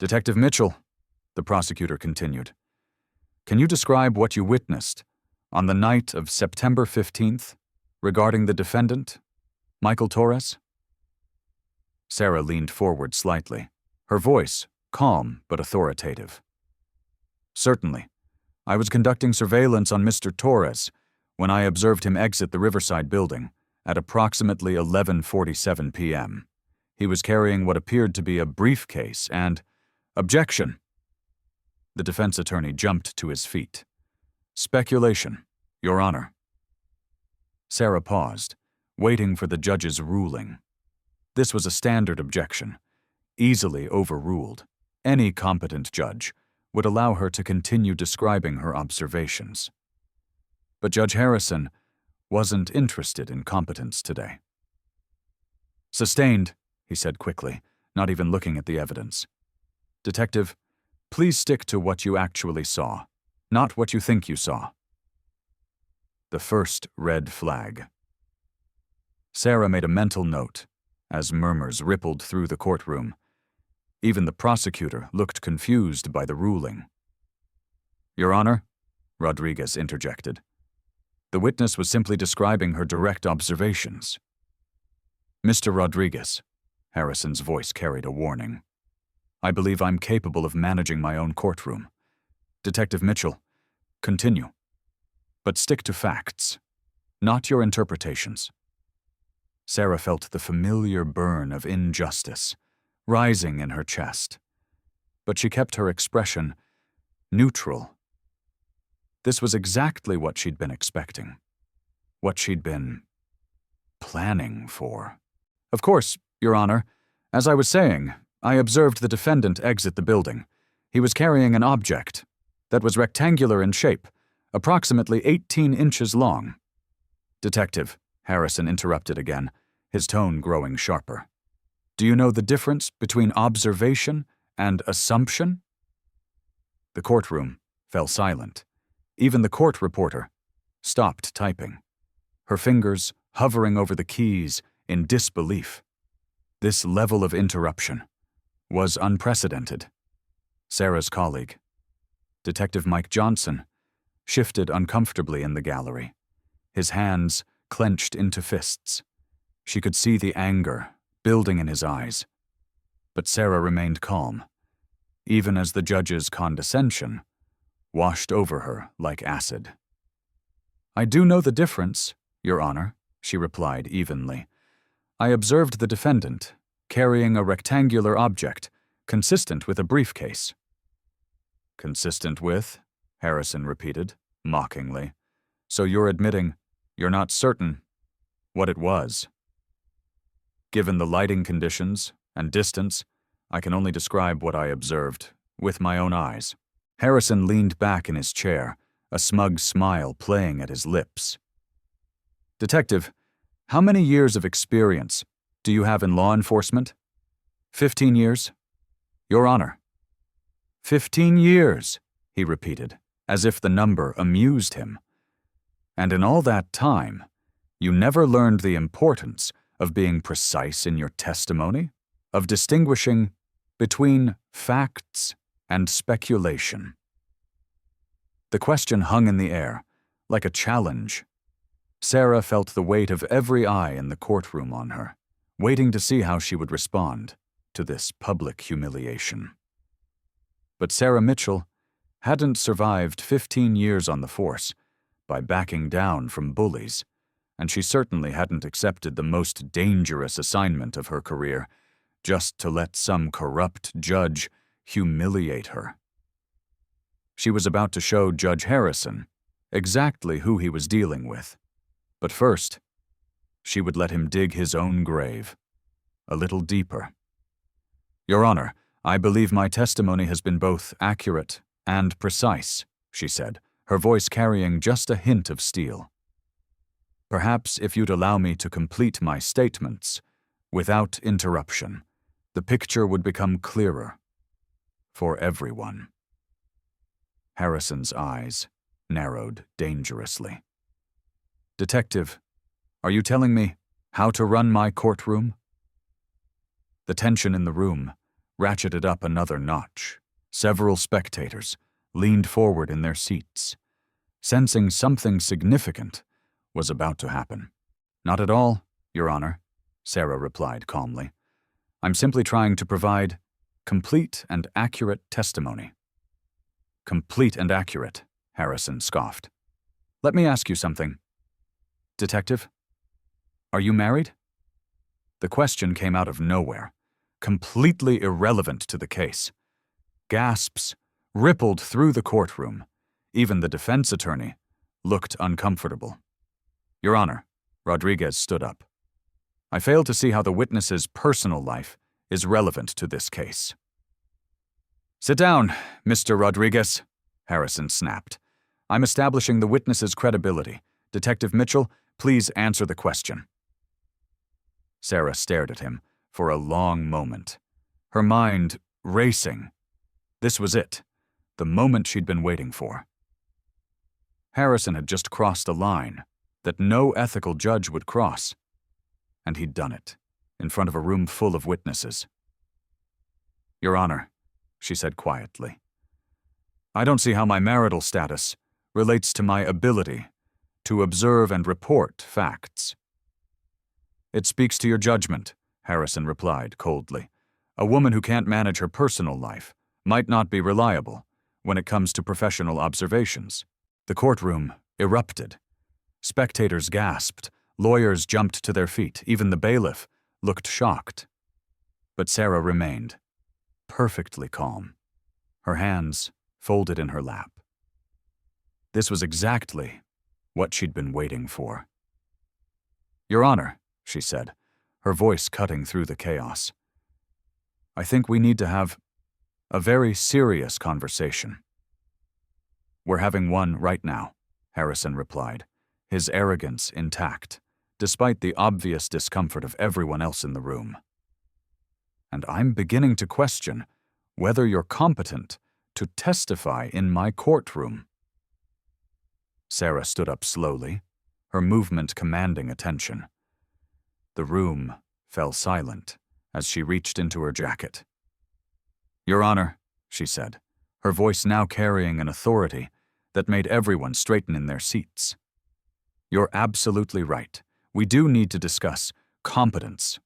Detective Mitchell, the prosecutor continued, can you describe what you witnessed on the night of September 15th regarding the defendant, Michael Torres? Sarah leaned forward slightly, her voice calm but authoritative. Certainly. I was conducting surveillance on Mr. Torres when I observed him exit the Riverside building at approximately 11:47 p.m. He was carrying what appeared to be a briefcase and— Objection! The defense attorney jumped to his feet. Speculation, Your Honor. Sarah paused, waiting for the judge's ruling. This was a standard objection, easily overruled. Any competent judge would allow her to continue describing her observations. But Judge Harrison wasn't interested in competence today. Sustained, he said quickly, not even looking at the evidence. Detective, please stick to what you actually saw, not what you think you saw. The first red flag. Sarah made a mental note as murmurs rippled through the courtroom. Even the prosecutor looked confused by the ruling. Your Honor, Rodriguez interjected. The witness was simply describing her direct observations. Mr. Rodriguez, Harrison's voice carried a warning. I believe I'm capable of managing my own courtroom. Detective Mitchell, continue. But stick to facts, not your interpretations. Sarah felt the familiar burn of injustice rising in her chest, but she kept her expression neutral. This was exactly what she'd been expecting, what she'd been planning for. Of course, Your Honor, as I was saying, I observed the defendant exit the building. He was carrying an object that was rectangular in shape, approximately 18 inches long. Detective, Harrison interrupted again, his tone growing sharper. Do you know the difference between observation and assumption? The courtroom fell silent. Even the court reporter stopped typing, her fingers hovering over the keys in disbelief. This level of interruption was unprecedented. Sarah's colleague, Detective Mike Johnson, shifted uncomfortably in the gallery, his hands clenched into fists. She could see the anger building in his eyes. But Sarah remained calm, even as the judge's condescension washed over her like acid. I do know the difference, Your Honor, she replied evenly. I observed the defendant carrying a rectangular object consistent with a briefcase. Consistent with? Harrison repeated, mockingly. So you're admitting you're not certain what it was? Given the lighting conditions and distance, I can only describe what I observed with my own eyes. Harrison leaned back in his chair, a smug smile playing at his lips. Detective, how many years of experience do you have in law enforcement? 15 years? Your Honor. 15 years, he repeated, as if the number amused him. And in all that time, you never learned the importance of being precise in your testimony, of distinguishing between facts and speculation. The question hung in the air, like a challenge. Sarah felt the weight of every eye in the courtroom on her, waiting to see how she would respond to this public humiliation. But Sarah Mitchell hadn't survived 15 years on the force by backing down from bullies, and she certainly hadn't accepted the most dangerous assignment of her career just to let some corrupt judge humiliate her. She was about to show Judge Harrison exactly who he was dealing with. But first, she would let him dig his own grave, a little deeper. Your Honor, I believe my testimony has been both accurate and precise, she said, her voice carrying just a hint of steel. Perhaps if you'd allow me to complete my statements, without interruption, the picture would become clearer for everyone. Harrison's eyes narrowed dangerously. Detective, are you telling me how to run my courtroom? The tension in the room ratcheted up another notch. Several spectators leaned forward in their seats, sensing something significant was about to happen. "Not at all, Your Honor," Sarah replied calmly. "I'm simply trying to provide complete and accurate testimony." "Complete and accurate," Harrison scoffed. "Let me ask you something. Detective, are you married?" The question came out of nowhere, completely irrelevant to the case. Gasps rippled through the courtroom. Even the defense attorney looked uncomfortable. "Your Honor," Rodriguez stood up, "I fail to see how the witness's personal life is relevant to this case." "Sit down, Mr. Rodriguez," Harrison snapped. "I'm establishing the witness's credibility. Detective Mitchell, please answer the question." Sarah stared at him for a long moment, her mind racing. This was it, the moment she'd been waiting for. Harrison had just crossed a line that no ethical judge would cross, and he'd done it, in front of a room full of witnesses. "Your Honor," she said quietly, "I don't see how my marital status relates to my ability to observe and report facts." "It speaks to your judgment," Harrison replied coldly. "A woman who can't manage her personal life might not be reliable when it comes to professional observations." The courtroom erupted. Spectators gasped, lawyers jumped to their feet, even the bailiff looked shocked. But Sarah remained, perfectly calm, her hands folded in her lap. This was exactly what she'd been waiting for. "Your Honor," she said, her voice cutting through the chaos, "I think we need to have a very serious conversation." "We're having one right now," Harrison replied, his arrogance intact, despite the obvious discomfort of everyone else in the room. "And I'm beginning to question whether you're competent to testify in my courtroom." Sarah stood up slowly, her movement commanding attention. The room fell silent as she reached into her jacket. "Your Honor," she said, her voice now carrying an authority that made everyone straighten in their seats. "You're absolutely right. We do need to discuss competence."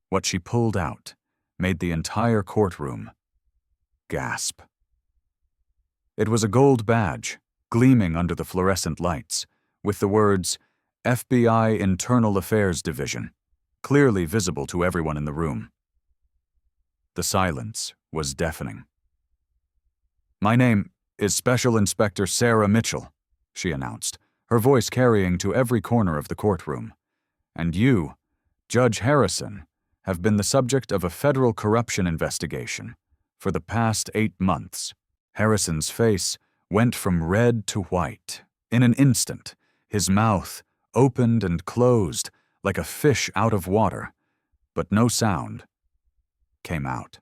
What she pulled out made the entire courtroom gasp. It was a gold badge, gleaming under the fluorescent lights, with the words FBI Internal Affairs Division, clearly visible to everyone in the room. The silence was deafening. "My name is Special Inspector Sarah Mitchell," she announced, her voice carrying to every corner of the courtroom. "And you, Judge Harrison, have been the subject of a federal corruption investigation for the past 8 months. Harrison's face went from red to white in an instant, his mouth opened and closed like a fish out of water, but no sound came out.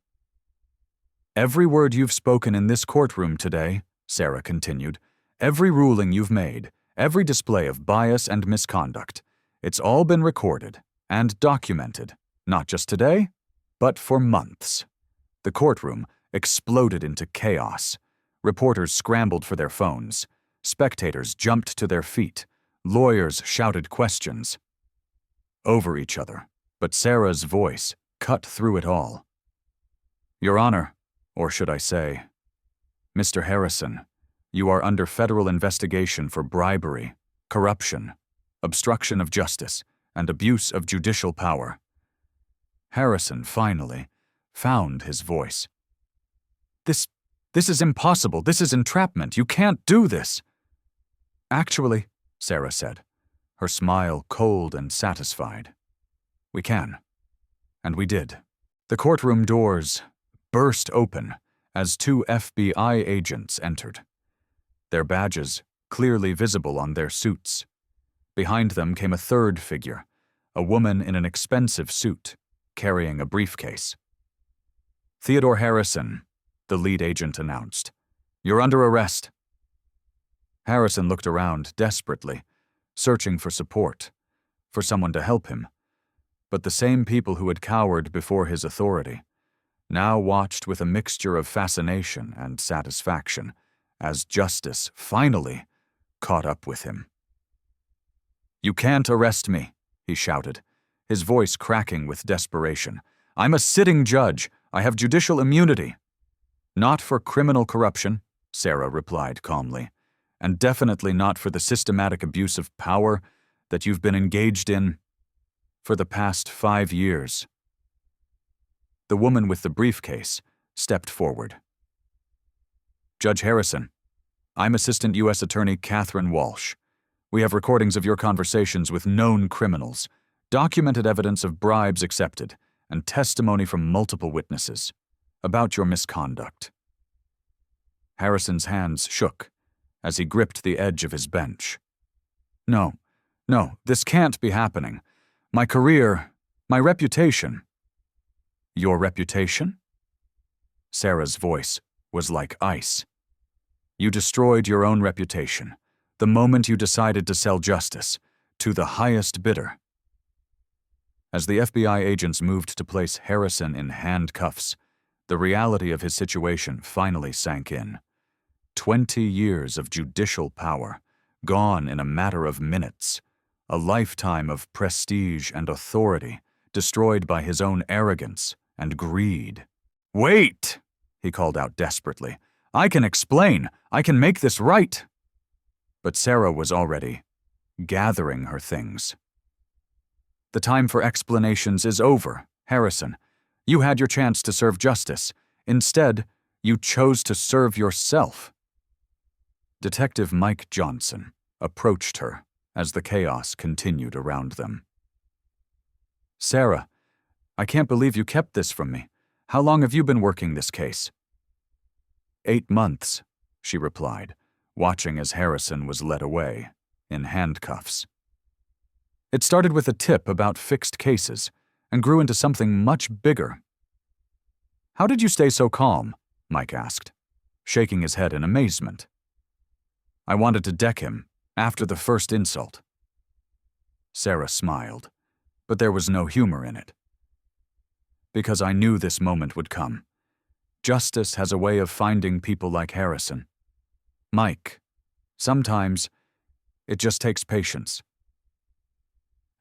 "Every word you've spoken in this courtroom today," Sarah continued, "every ruling you've made, every display of bias and misconduct, it's all been recorded and documented, not just today, but for months." The courtroom exploded into chaos. Reporters scrambled for their phones. Spectators jumped to their feet. Lawyers shouted questions over each other, but Sarah's voice cut through it all. "Your Honor, or should I say, Mr. Harrison, you are under federal investigation for bribery, corruption, obstruction of justice, and abuse of judicial power." Harrison finally found his voice. This is impossible. This is entrapment. You can't do this." "Actually," Sarah said, her smile cold and satisfied, "we can." And we did. The courtroom doors burst open as 2 FBI agents entered, their badges clearly visible on their suits. Behind them came a third figure, a woman in an expensive suit, carrying a briefcase. "Theodore Harrison," the lead agent announced. "You're under arrest." Harrison looked around desperately, searching for support, for someone to help him. But the same people who had cowered before his authority now watched with a mixture of fascination and satisfaction as justice finally caught up with him. "You can't arrest me," he shouted, his voice cracking with desperation. "I'm a sitting judge. I have judicial immunity." "Not for criminal corruption," Sarah replied calmly, "and definitely not for the systematic abuse of power that you've been engaged in for the past 5 years. The woman with the briefcase stepped forward. "Judge Harrison, I'm Assistant U.S. Attorney Catherine Walsh. We have recordings of your conversations with known criminals, documented evidence of bribes accepted, and testimony from multiple witnesses about your misconduct." Harrison's hands shook as he gripped the edge of his bench. No, this can't be happening. My career, my reputation." "Your reputation?" Sarah's voice was like ice. "You destroyed your own reputation the moment you decided to sell justice to the highest bidder." As the FBI agents moved to place Harrison in handcuffs, the reality of his situation finally sank in. 20 years of judicial power, gone in a matter of minutes. A lifetime of prestige and authority, destroyed by his own arrogance and greed. "Wait!" he called out desperately. "I can explain. I can make this right." But Sarah was already gathering her things. "The time for explanations is over, Harrison. You had your chance to serve justice. Instead, you chose to serve yourself." Detective Mike Johnson approached her as the chaos continued around them. "Sarah, I can't believe you kept this from me. How long have you been working this case?" 8 months, she replied, watching as Harrison was led away, in handcuffs. "It started with a tip about fixed cases and grew into something much bigger." "How did you stay so calm?" Mike asked, shaking his head in amazement. "I wanted to deck him after the first insult." Sarah smiled, but there was no humor in it. "Because I knew this moment would come. Justice has a way of finding people like Harrison. Mike, sometimes it just takes patience."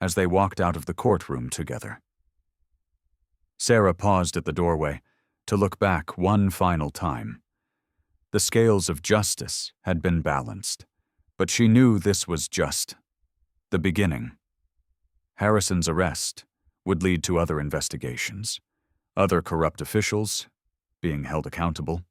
As they walked out of the courtroom together, Sarah paused at the doorway to look back one final time. The scales of justice had been balanced, but she knew this was just the beginning. Harrison's arrest would lead to other investigations, other corrupt officials being held accountable,